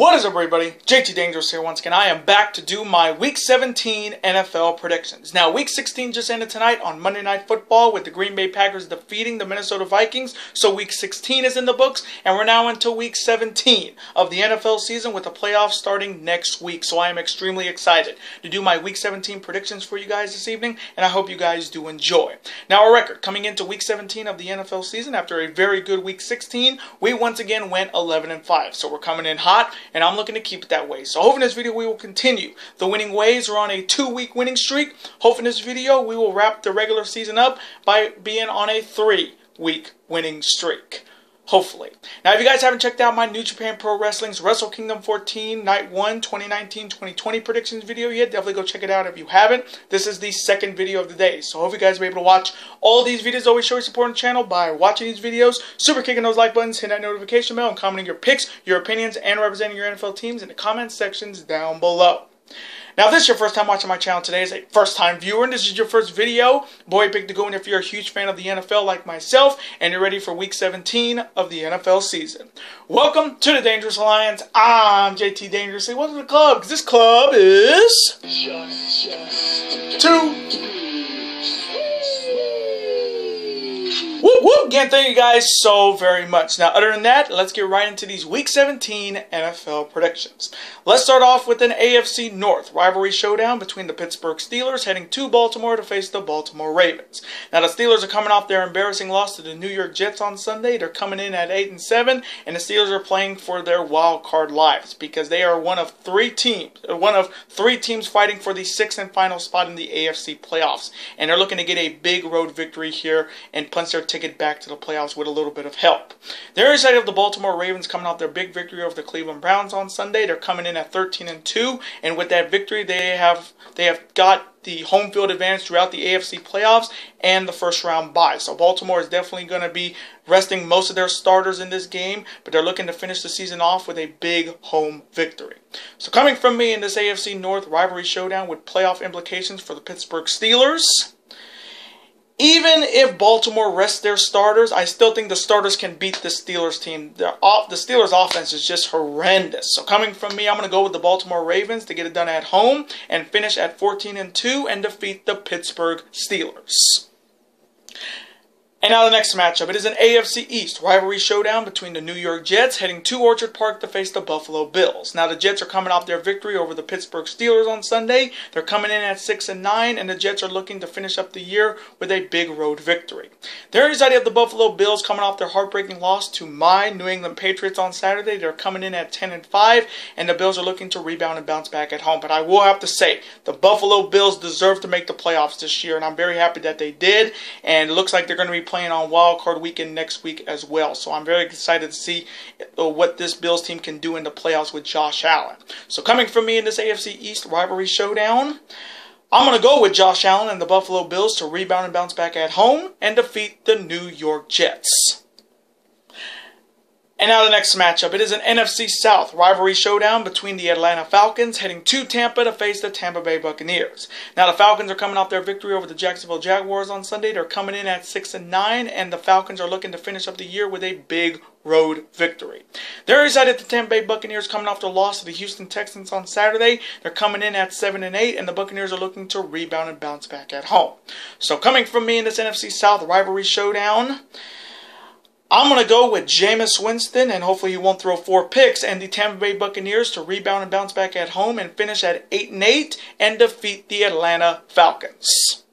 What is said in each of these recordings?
What is up, everybody? JT Dangerous here once again. I am back to do my Week 17 NFL predictions. Now, Week 16 just ended tonight on Monday Night Football with the Green Bay Packers defeating the Minnesota Vikings. So Week 16 is in the books, and we're now into Week 17 of the NFL season with the playoffs starting next week. So I am extremely excited to do my Week 17 predictions for you guys this evening, and I hope you guys do enjoy. Now, our record coming into Week 17 of the NFL season after a very good Week 16, we once again went 11-5. So we're coming in hot, and I'm looking to keep it that way. So hopefully in this video we will continue the winning ways. We're on a 2-week winning streak. Hopefully in this video we will wrap the regular season up by being on a 3-week winning streak. Hopefully. Now, if you guys haven't checked out my New Japan Pro Wrestling's Wrestle Kingdom 14 Night 1 2019-2020 predictions video yet, definitely go check it out if you haven't. This is the second video of the day, so I hope you guys will be able to watch all these videos. Always show your support on the channel by watching these videos, super kicking those like buttons, hitting that notification bell, and commenting your picks, your opinions, and representing your NFL teams in the comment sections down below. Now, if this is your first time watching my channel today as a first-time viewer, and this is your first video, boy, pick to go in if you're a huge fan of the NFL like myself, and you're ready for Week 17 of the NFL season. Welcome to the Dangerous Alliance. I'm JT Dangerously. Welcome to the club, because this club is... Whoop, whoop. Again, thank you guys so very much. Now, other than that, let's get right into these Week 17 NFL predictions. Let's start off with an AFC North rivalry showdown between the Pittsburgh Steelers heading to Baltimore to face the Baltimore Ravens. Now, the Steelers are coming off their embarrassing loss to the New York Jets on Sunday. They're coming in at 8-7, and the Steelers are playing for their wild card lives because they are one of three teams fighting for the 6th and final spot in the AFC playoffs, and they're looking to get a big road victory here and punch their ticket back to the playoffs with a little bit of help. They're excited of the Baltimore Ravens coming off their big victory over the Cleveland Browns on Sunday. They're coming in at 13-2, and with that victory, they have got the home field advantage throughout the AFC playoffs and the first round bye. So Baltimore is definitely going to be resting most of their starters in this game, but they're looking to finish the season off with a big home victory. So coming from me in this AFC North rivalry showdown with playoff implications for the Pittsburgh Steelers, even if Baltimore rests their starters, I still think the starters can beat the Steelers team. The Steelers offense is just horrendous. So coming from me, I'm going to go with the Baltimore Ravens to get it done at home and finish at 14-2 and defeat the Pittsburgh Steelers. And now the next matchup. It is an AFC East rivalry showdown between the New York Jets heading to Orchard Park to face the Buffalo Bills. Now the Jets are coming off their victory over the Pittsburgh Steelers on Sunday. They're coming in at 6-9, and the Jets are looking to finish up the year with a big road victory. They're excited of the Buffalo Bills coming off their heartbreaking loss to my New England Patriots on Saturday. They're coming in at 10-5, and the Bills are looking to rebound and bounce back at home. But I will have to say, the Buffalo Bills deserve to make the playoffs this year, and I'm very happy that they did, and it looks like they're going to be playing on Wild Card Weekend next week as well. So I'm very excited to see what this Bills team can do in the playoffs with Josh Allen. So coming from me in this AFC East rivalry showdown, I'm going to go with Josh Allen and the Buffalo Bills to rebound and bounce back at home and defeat the New York Jets. And now the next matchup. It is an NFC South rivalry showdown between the Atlanta Falcons heading to Tampa to face the Tampa Bay Buccaneers. Now the Falcons are coming off their victory over the Jacksonville Jaguars on Sunday. They're coming in at 6-9, and the Falcons are looking to finish up the year with a big road victory. They're excited the Tampa Bay Buccaneers coming off their loss to the Houston Texans on Saturday. They're coming in at 7-8, and the Buccaneers are looking to rebound and bounce back at home. So coming from me in this NFC South rivalry showdown, I'm going to go with Jameis Winston, and hopefully he won't throw 4 picks, and the Tampa Bay Buccaneers to rebound and bounce back at home and finish at 8-8 and defeat the Atlanta Falcons.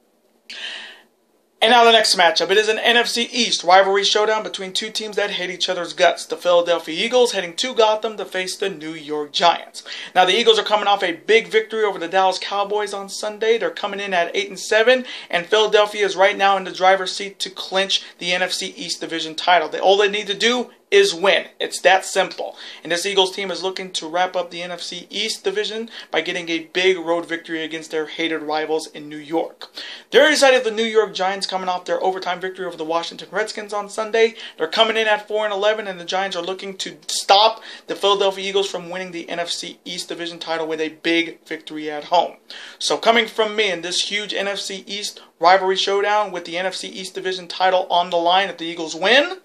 And now the next matchup. It is an NFC East rivalry showdown between two teams that hate each other's guts. The Philadelphia Eagles heading to Gotham to face the New York Giants. Now the Eagles are coming off a big victory over the Dallas Cowboys on Sunday. They're coming in at 8-7, and Philadelphia is right now in the driver's seat to clinch the NFC East division title. All they need to do is win. It's that simple. And this Eagles team is looking to wrap up the NFC East division by getting a big road victory against their hated rivals in New York. They're excited the New York Giants coming off their overtime victory over the Washington Redskins on Sunday. They're coming in at 4-11, and the Giants are looking to stop the Philadelphia Eagles from winning the NFC East division title with a big victory at home. So coming from me in this huge NFC East rivalry showdown with the NFC East division title on the line if the Eagles win,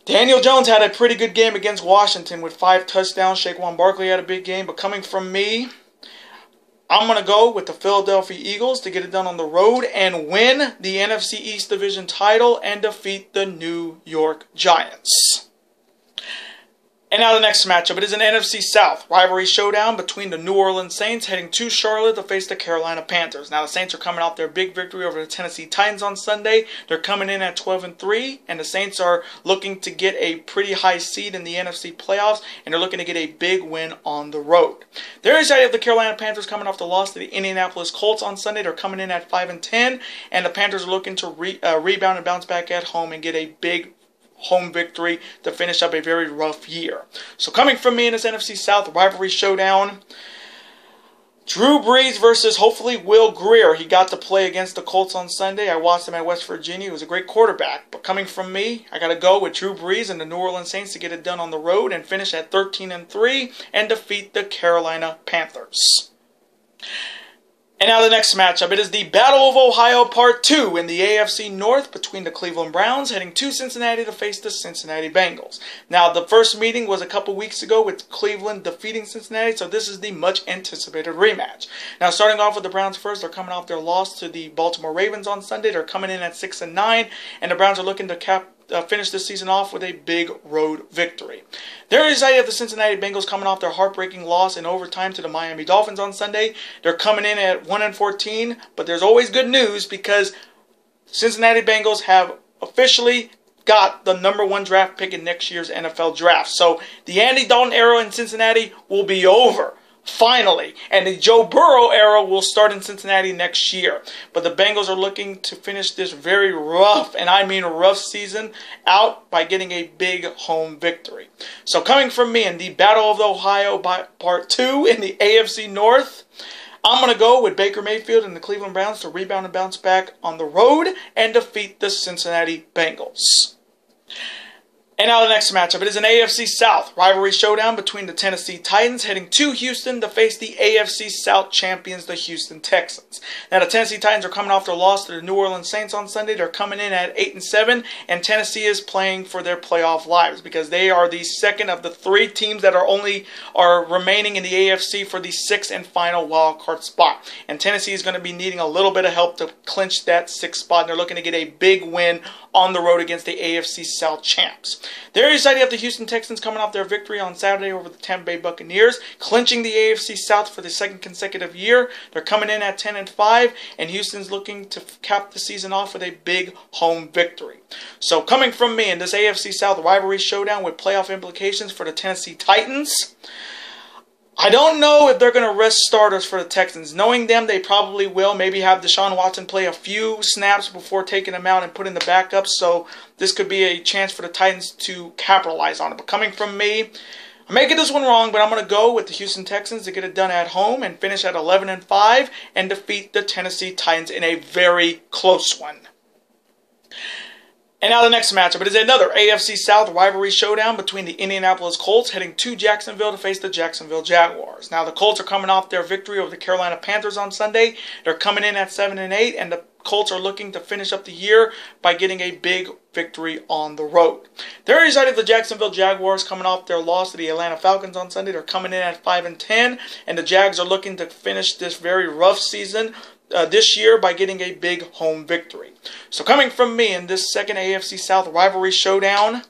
Daniel Jones had a pretty good game against Washington with 5 touchdowns. Saquon Barkley had a big game. But coming from me, I'm going to go with the Philadelphia Eagles to get it done on the road and win the NFC East Division title and defeat the New York Giants. And now the next matchup. It is an NFC South rivalry showdown between the New Orleans Saints heading to Charlotte to face the Carolina Panthers. Now the Saints are coming off their big victory over the Tennessee Titans on Sunday. They're coming in at 12-3, and the Saints are looking to get a pretty high seed in the NFC playoffs, and they're looking to get a big win on the road. The other side of the Carolina Panthers coming off the loss to the Indianapolis Colts on Sunday. They're coming in at 5-10, and the Panthers are looking to rebound and bounce back at home and get a big home victory to finish up a very rough year. So coming from me in this NFC South rivalry showdown, Drew Brees versus hopefully Will Grier. He got to play against the Colts on Sunday. I watched him at West Virginia. He was a great quarterback. But coming from me, I got to go with Drew Brees and the New Orleans Saints to get it done on the road and finish at 13-3 and defeat the Carolina Panthers. And now the next matchup. It is the Battle of Ohio Part 2 in the AFC North between the Cleveland Browns heading to Cincinnati to face the Cincinnati Bengals. Now, the first meeting was a couple weeks ago with Cleveland defeating Cincinnati, so this is the much-anticipated rematch. Now, starting off with the Browns first, they're coming off their loss to the Baltimore Ravens on Sunday. They're coming in at 6-9, and the Browns are looking to finish this season off with a big road victory. There is side of the Cincinnati Bengals coming off their heartbreaking loss in overtime to the Miami Dolphins on Sunday. They're coming in at 1-14, but there's always good news because Cincinnati Bengals have officially got the #1 draft pick in next year's NFL draft. So the Andy Dalton era in Cincinnati will be over. Finally, and the Joe Burrow era will start in Cincinnati next year. But the Bengals are looking to finish this very rough, and I mean rough season out by getting a big home victory. So coming from me in the Battle of Ohio Part 2 in the AFC North, I'm going to go with Baker Mayfield and the Cleveland Browns to rebound and bounce back on the road and defeat the Cincinnati Bengals. And now the next matchup. It is an AFC South rivalry showdown between the Tennessee Titans heading to Houston to face the AFC South champions, the Houston Texans. Now the Tennessee Titans are coming off their loss to the New Orleans Saints on Sunday. They're coming in at 8-7, and Tennessee is playing for their playoff lives because they are the second of the 3 teams that are remaining in the AFC for the 6th and final wild card spot. And Tennessee is going to be needing a little bit of help to clinch that 6th spot, and they're looking to get a big win on the road against the AFC South champs. There is side of the Houston Texans coming off their victory on Saturday over the Tampa Bay Buccaneers, clinching the AFC South for the 2nd consecutive year. They're coming in at 10-5, and Houston's looking to cap the season off with a big home victory. So coming from me in this AFC South rivalry showdown with playoff implications for the Tennessee Titans, I don't know if they're going to rest starters for the Texans. Knowing them, they probably will. Maybe have Deshaun Watson play a few snaps before taking them out and putting the backups. So this could be a chance for the Titans to capitalize on it. But coming from me, I'm making this one wrong, but I'm going to go with the Houston Texans to get it done at home and finish at 11-5 and defeat the Tennessee Titans in a very close one. And now the next matchup. It is another AFC South rivalry showdown between the Indianapolis Colts heading to Jacksonville to face the Jacksonville Jaguars. Now the Colts are coming off their victory over the Carolina Panthers on Sunday. They're coming in at 7-8, and the Colts are looking to finish up the year by getting a big victory on the road. They're side of the Jacksonville Jaguars coming off their loss to the Atlanta Falcons on Sunday. They're coming in at 5-10, and the Jags are looking to finish this very rough season this year by getting a big home victory. So coming from me in this second AFC South rivalry showdown,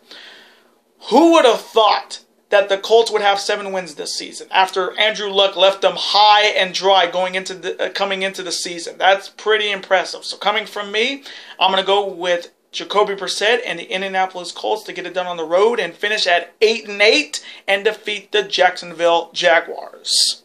who would have thought that the Colts would have 7 wins this season after Andrew Luck left them high and dry coming into the season? That's pretty impressive. So coming from me, I'm going to go with Jacoby Brissett and the Indianapolis Colts to get it done on the road and finish at 8-8 and defeat the Jacksonville Jaguars.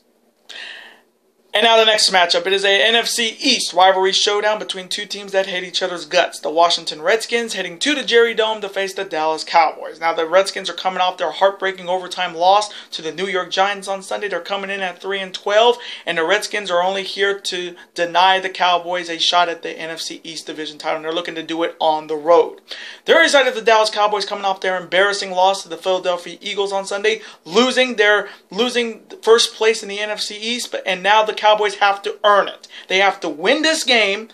And now the next matchup. It is a NFC East rivalry showdown between 2 teams that hate each other's guts. The Washington Redskins heading to the Jerry Dome to face the Dallas Cowboys. Now the Redskins are coming off their heartbreaking overtime loss to the New York Giants on Sunday. They're coming in at 3-12, and the Redskins are only here to deny the Cowboys a shot at the NFC East division title, and they're looking to do it on the road. The other side of the Dallas Cowboys coming off their embarrassing loss to the Philadelphia Eagles on Sunday, losing first place in the NFC East, and now the Cowboys have to earn it. They have to win this game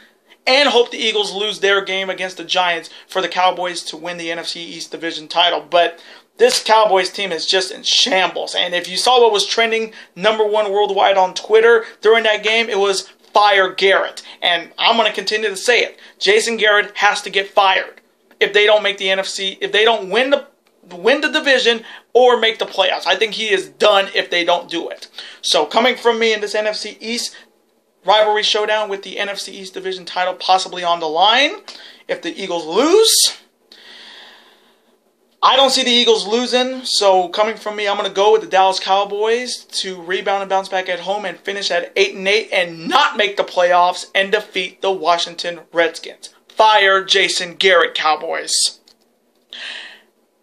and hope the Eagles lose their game against the Giants for the Cowboys to win the NFC East Division title. But this Cowboys team is just in shambles. And if you saw what was trending #1 worldwide on Twitter during that game, it was fire Garrett. And I'm going to continue to say it. Jason Garrett has to get fired if they don't make the NFC, if they don't win the division or make the playoffs. I think he is done if they don't do it. So coming from me in this NFC East rivalry showdown with the NFC East Division title possibly on the line, if the Eagles lose, I don't see the Eagles losing, so coming from me, I'm going to go with the Dallas Cowboys to rebound and bounce back at home and finish at 8-8 and not make the playoffs and defeat the Washington Redskins. Fire Jason Garrett, Cowboys.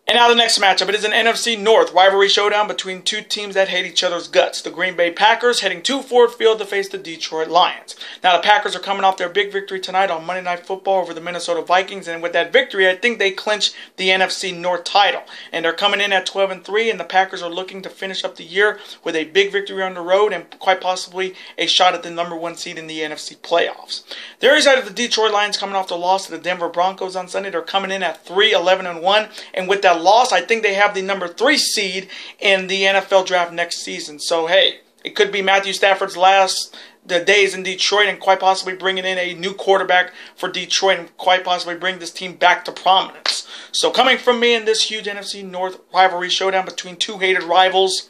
And now the next matchup. It is an NFC North rivalry showdown between two teams that hate each other's guts. The Green Bay Packers heading to Ford Field to face the Detroit Lions. Now the Packers are coming off their big victory tonight on Monday Night Football over the Minnesota Vikings. And with that victory, I think they clinched the NFC North title. And they're coming in at 12-3. And the Packers are looking to finish up the year with a big victory on the road and quite possibly a shot at the #1 seed in the NFC playoffs. The other side of the Detroit Lions coming off the loss to the Denver Broncos on Sunday. They're coming in at 3-11-1. And with that loss, I think they have the #3 seed in the NFL draft next season. So, hey, it could be Matthew Stafford's last days in Detroit and quite possibly bringing in a new quarterback for Detroit and quite possibly bring this team back to prominence. So, coming from me in this huge NFC North rivalry showdown between two hated rivals,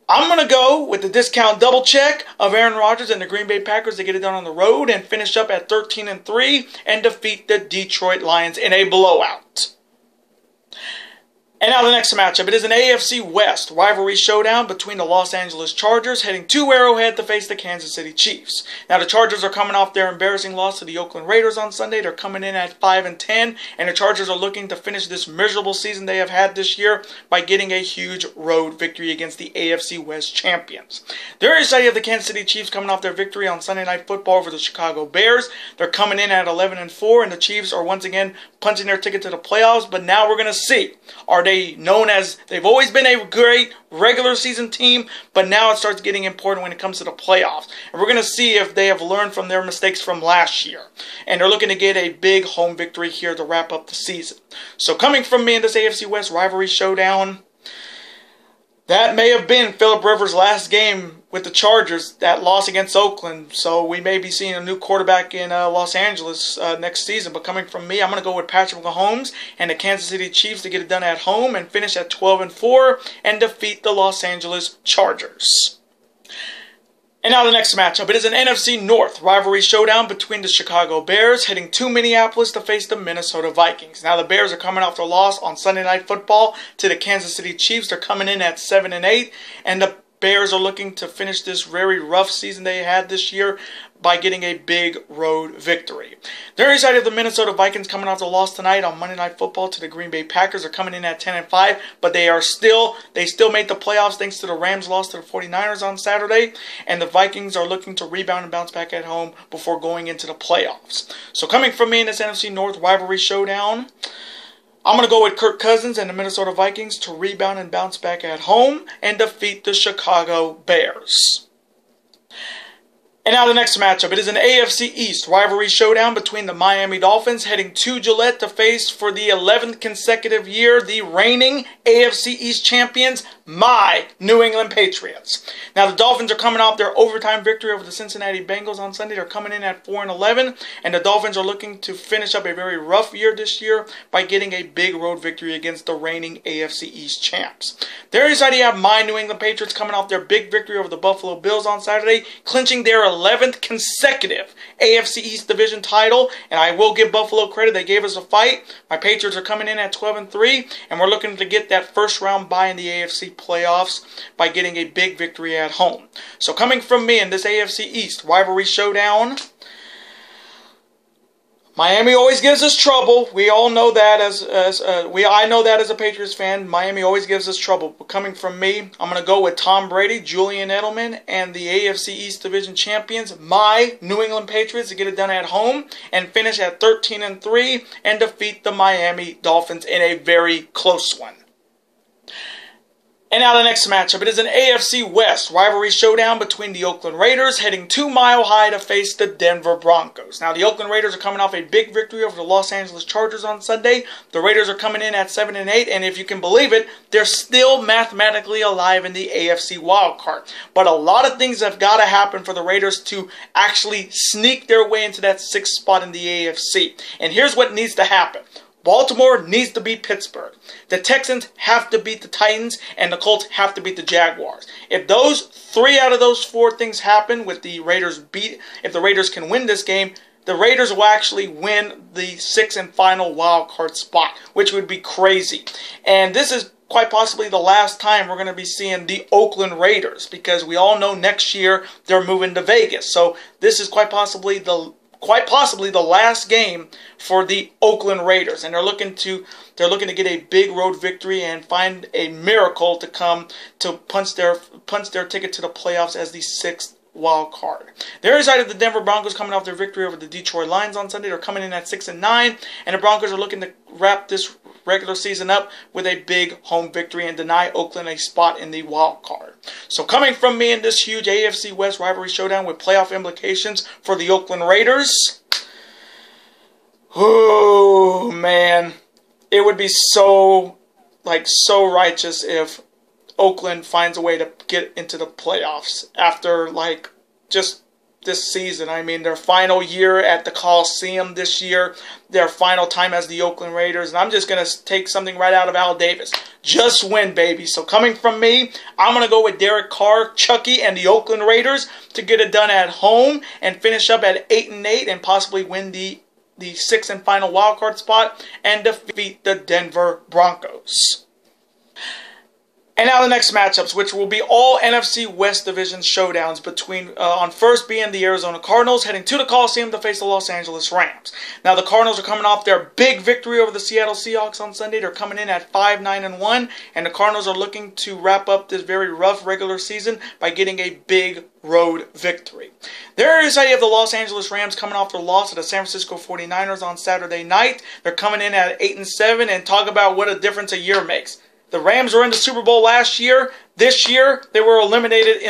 I'm going to go with the discount double check of Aaron Rodgers and the Green Bay Packers to get it done on the road and finish up at 13-3 and defeat the Detroit Lions in a blowout. And now the next matchup. It is an AFC West rivalry showdown between the Los Angeles Chargers heading to Arrowhead to face the Kansas City Chiefs. Now the Chargers are coming off their embarrassing loss to the Oakland Raiders on Sunday. They're coming in at 5-10, and the Chargers are looking to finish this miserable season they have had this year by getting a huge road victory against the AFC West champions. The other side of the Kansas City Chiefs coming off their victory on Sunday Night Football over the Chicago Bears. They're coming in at 11-4, and the Chiefs are once again punching their ticket to the playoffs. But now we're going to see, are they known as, they've always been a great regular season team, but now it starts getting important when it comes to the playoffs. And we're going to see if they have learned from their mistakes from last year. And they're looking to get a big home victory here to wrap up the season. So coming from me in this AFC West rivalry showdown, that may have been Phillip Rivers' last game with the Chargers, that loss against Oakland. So we may be seeing a new quarterback in Los Angeles next season. But coming from me, I'm going to go with Patrick Mahomes and the Kansas City Chiefs to get it done at home and finish at 12-4 and defeat the Los Angeles Chargers. And now the next matchup. It is an NFC North rivalry showdown between the Chicago Bears heading to Minneapolis to face the Minnesota Vikings. Now the Bears are coming off their loss on Sunday Night Football to the Kansas City Chiefs. They're coming in at 7-8, and the Bears are looking to finish this very rough season they had this year by getting a big road victory. The other side of the Minnesota Vikings coming off the loss tonight on Monday Night Football to the Green Bay Packers are coming in at 10-5, but they still made the playoffs thanks to the Rams' loss to the 49ers on Saturday, and the Vikings are looking to rebound and bounce back at home before going into the playoffs. So coming from me in this NFC North rivalry showdown, I'm going to go with Kirk Cousins and the Minnesota Vikings to rebound and bounce back at home and defeat the Chicago Bears. And now the next matchup. It is an AFC East rivalry showdown between the Miami Dolphins heading to Gillette to face for the 11th consecutive year the reigning AFC East champions, my New England Patriots. Now the Dolphins are coming off their overtime victory over the Cincinnati Bengals on Sunday. They're coming in at 4-11, and the Dolphins are looking to finish up a very rough year this year by getting a big road victory against the reigning AFC East champs. There is you have my New England Patriots coming off their big victory over the Buffalo Bills on Saturday, clinching their 11th consecutive AFC East division title, and I will give Buffalo credit. They gave us a fight. My Patriots are coming in at 12-3, and we're looking to get that first round bye in the AFC playoffs by getting a big victory at home. So coming from me in this AFC East rivalry showdown, Miami always gives us trouble. We all know that I know that as a Patriots fan. Miami always gives us trouble. But coming from me, I'm going to go with Tom Brady, Julian Edelman, and the AFC East Division champions, my New England Patriots, to get it done at home and finish at 13-3 and defeat the Miami Dolphins in a very close one. And now the next matchup, it is an AFC West rivalry showdown between the Oakland Raiders heading 2 Mile High to face the Denver Broncos. Now the Oakland Raiders are coming off a big victory over the Los Angeles Chargers on Sunday. The Raiders are coming in at 7-8, and if you can believe it, they're still mathematically alive in the AFC wildcard. But a lot of things have got to happen for the Raiders to actually sneak their way into that 6th spot in the AFC. And here's what needs to happen. Baltimore needs to beat Pittsburgh. The Texans have to beat the Titans, and the Colts have to beat the Jaguars. If those 3 out of those 4 things happen with the Raiders if the Raiders can win this game, the Raiders will actually win the 6th and final wild card spot, which would be crazy. And this is quite possibly the last time we're going to be seeing the Oakland Raiders, because we all know next year they're moving to Vegas. So this is quite possibly the last game for the Oakland Raiders, and they're looking to get a big road victory and find a miracle to come to punch their ticket to the playoffs as the 6th wild card. The other side of the Denver Broncos coming off their victory over the Detroit Lions on Sunday. They're coming in at 6-9, and the Broncos are looking to wrap this regular season up with a big home victory and deny Oakland a spot in the wild card. So coming from me in this huge AFC West rivalry showdown with playoff implications for the Oakland Raiders, oh man, it would be so righteous if Oakland finds a way to get into the playoffs after just this season. I mean, their final year at the Coliseum this year, their final time as the Oakland Raiders, and I'm just going to take something right out of Al Davis. Just win, baby. So coming from me, I'm going to go with Derek Carr, Chucky, and the Oakland Raiders to get it done at home and finish up at 8-8 and possibly win the 6th and final wildcard spot and defeat the Denver Broncos. And now the next matchups, which will be all NFC West Division showdowns between, on first being the Arizona Cardinals, heading to the Coliseum to face the Los Angeles Rams. Now the Cardinals are coming off their big victory over the Seattle Seahawks on Sunday. They're coming in at 5-9-1, and the Cardinals are looking to wrap up this very rough regular season by getting a big road victory. There is how you have the Los Angeles Rams coming off their loss to the San Francisco 49ers on Saturday night. They're coming in at 8-7, and talk about what a difference a year makes. The Rams were in the Super Bowl last year. This year, they were eliminated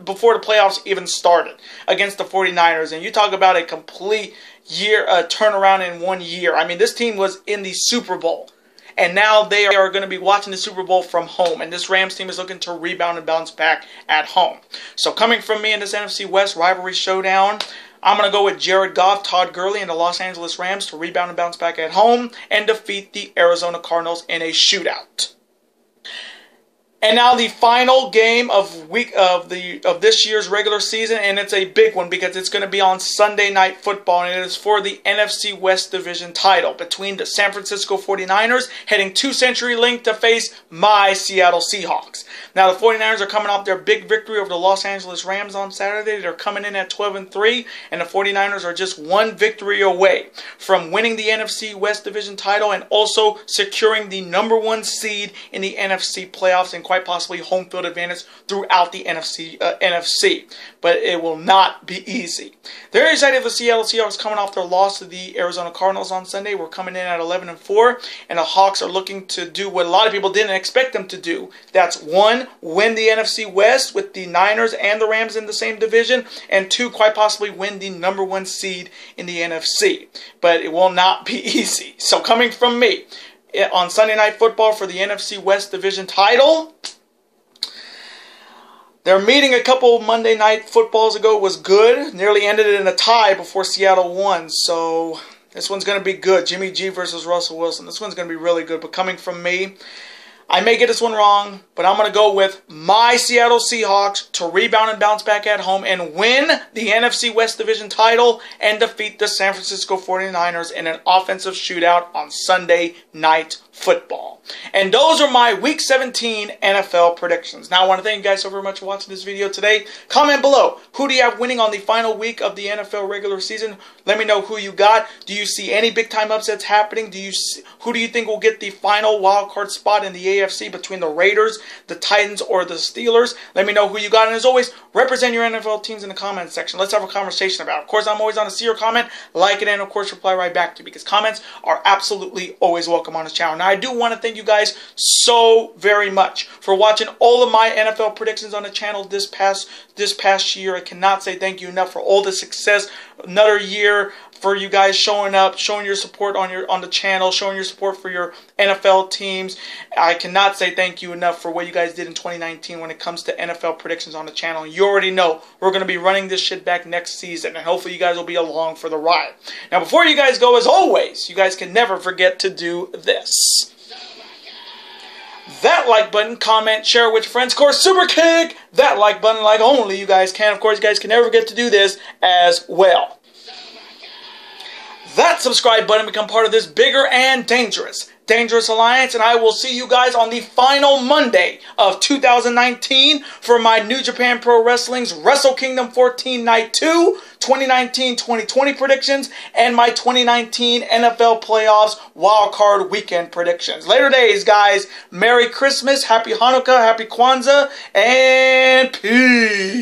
before the playoffs even started against the 49ers. And you talk about a complete year turnaround in 1 year. I mean, this team was in the Super Bowl. And now they are going to be watching the Super Bowl from home. And this Rams team is looking to rebound and bounce back at home. So coming from me in this NFC West rivalry showdown, I'm going to go with Jared Goff, Todd Gurley, and the Los Angeles Rams to rebound and bounce back at home and defeat the Arizona Cardinals in a shootout. And now the final game of this year's regular season, and it's a big one because it's going to be on Sunday Night Football, and it is for the NFC West Division title between the San Francisco 49ers heading to CenturyLink to face my Seattle Seahawks. Now the 49ers are coming off their big victory over the Los Angeles Rams on Saturday. They're coming in at 12-3, and the 49ers are just one victory away from winning the NFC West Division title and also securing the #1 seed in the NFC playoffs and quite possibly home field advantage throughout the NFC. But it will not be easy. They're excited for the Seattle Seahawks coming off their loss to the Arizona Cardinals on Sunday. We're coming in at 11-4, and the Hawks are looking to do what a lot of people didn't expect them to do. That's 1, win the NFC West with the Niners and the Rams in the same division, and 2, quite possibly win the #1 seed in the NFC. But it will not be easy. So coming from me, on Sunday Night Football for the NFC West Division title, their meeting a couple Monday Night Footballs ago was good. Nearly ended in a tie before Seattle won. So this one's going to be good. Jimmy G versus Russell Wilson. This one's going to be really good. But coming from me, I may get this one wrong, but I'm going to go with my Seattle Seahawks to rebound and bounce back at home and win the NFC West Division title and defeat the San Francisco 49ers in an offensive shootout on Sunday Night Football. And those are my Week 17 NFL predictions. Now, I want to thank you guys so very much for watching this video today. Comment below, who do you have winning on the final week of the NFL regular season? Let Let me know who you got. Do you see any big-time upsets happening? Who do you think will get the final wild card spot in the AFC between the Raiders, the Titans, or the Steelers? Let me know who you got. And as always, represent your NFL teams in the comments section. Let's have a conversation about it. Of course, I'm always on to see your comment, like it, and of course, reply right back to you, because comments are absolutely always welcome on this channel. Now, I do want to thank you guys so very much for watching all of my NFL predictions on the channel this past year. I cannot say thank you enough for all the success. Another year for you guys showing up, showing your support on the channel, showing your support for your NFL teams. I cannot say thank you enough for what you guys did in 2019 when it comes to NFL predictions on the channel. You already know we're going to be running this shit back next season, and hopefully you guys will be along for the ride. Now, before you guys go, as always, you guys can never forget to do this. That like button, comment, share with your friends. Of course, super kick that like button like only you guys can. Of course, you guys can never forget to do this as well. That subscribe button, become part of this bigger and dangerous alliance, and I will see you guys on the final Monday of 2019 for my New Japan Pro Wrestling's Wrestle Kingdom 14 Night 2, 2019-2020 predictions, and my 2019 NFL Playoffs Wild Card Weekend predictions. Later days, guys. Merry Christmas, Happy Hanukkah, Happy Kwanzaa, and peace.